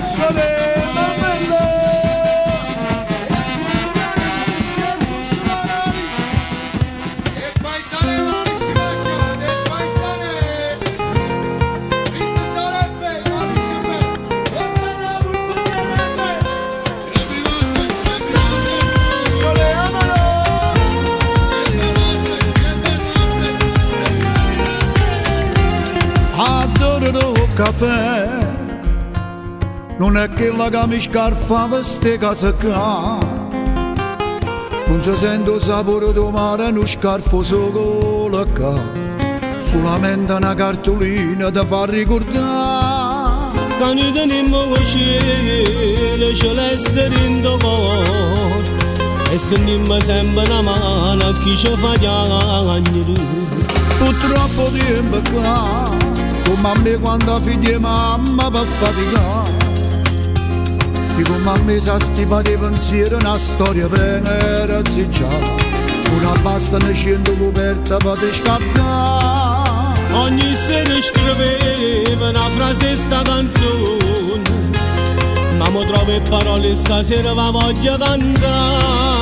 Salema bella. E poi sale mani ci mangiate, e poi sale. Quindi sarebbe mani ci metto. E bella buttare. Adoro caffè, non è che la camicia fa queste cose qua. Non ci sento sapore di mare, non scarfo solo qua. Solamente una cartolina da far ricordare. Cani tenimmo voce, le celeste rindo cor. E sentimmo sempre una mano a chi ci fa piangere. Purtroppo tempo qua, come a me quando figli mamma per faticare. Dico mamma sa stima di pensiero, una storia per razzigiare. Una basta ne scendo coperta per te scappare. Ogni sera scriveva una frase sta canzone, ma mi trovo parole stasera va voglia cantare.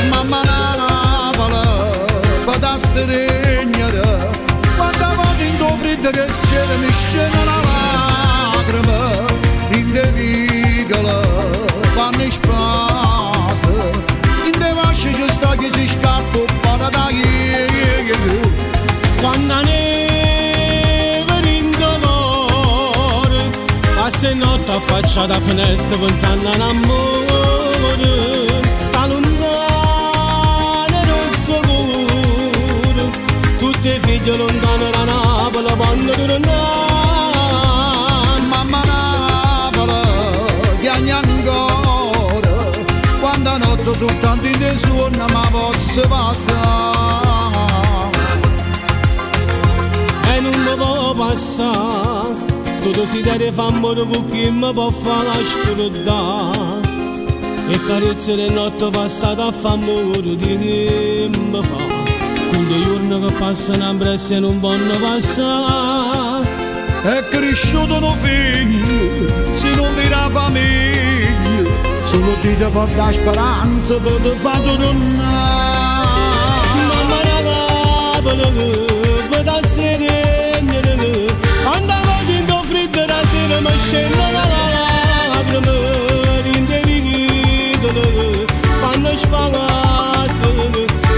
Mamma Navola, potaste regnare, quando vado in tuo freddo che sera mi scende una lacrima, in te vicola, fanno spasa, in te vasce ci sta che si scappa, para da chi. Quando la neve rindolore, passa notte affacciata a finestra pensando all'amore. Sta lontana e non so pure, tutti i figli lontani da Napoli vanno tornare. Mamma Navola, piangi ancora, quando notte soltanto in te suona ma posso passare. E non mi può passare, sto desiderio fa amore con chi mi può fare scordare. E carezze le notte passate a fa amore di chi mi fa. Quindi i giorni che passano a presto e non vanno passare. È cresciuto un figlio, se non dirà famiglia, solo ti porta speranza per te far tornare. Mamma Navola, potasse regnare, quando vado in tuo freddo da sera mi scende la lacrima, in te vigitole, quando spagasse,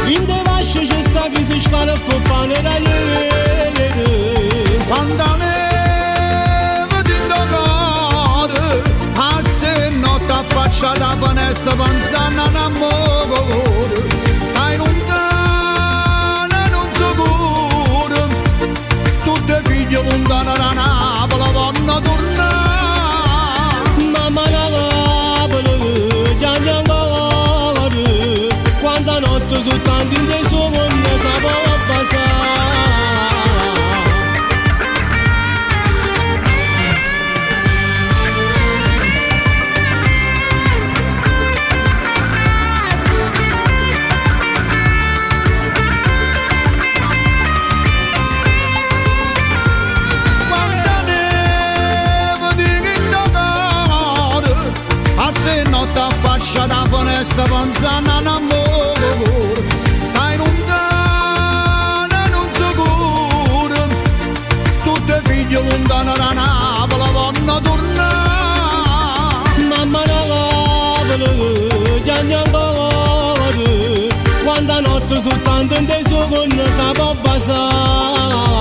in te vasce ci sta chi si scaraffa pane da ieri. Quando neve ti cuore, a se notte affacciata a finestra pensando all'amore, stai lontana non so cura, tutti i figli lontani da Napoli vanno tornare. Mamma Navola, piangi ancora, quando notte soltanto in te sogni si può passare. Affaccia da finestra pensando all'amore, stai lontana non sicuro, tutti i figli lontani da Napoli vanno tornare. Mamma Navola, piangi ancora, quando notte soltanto in te sogni si può passare.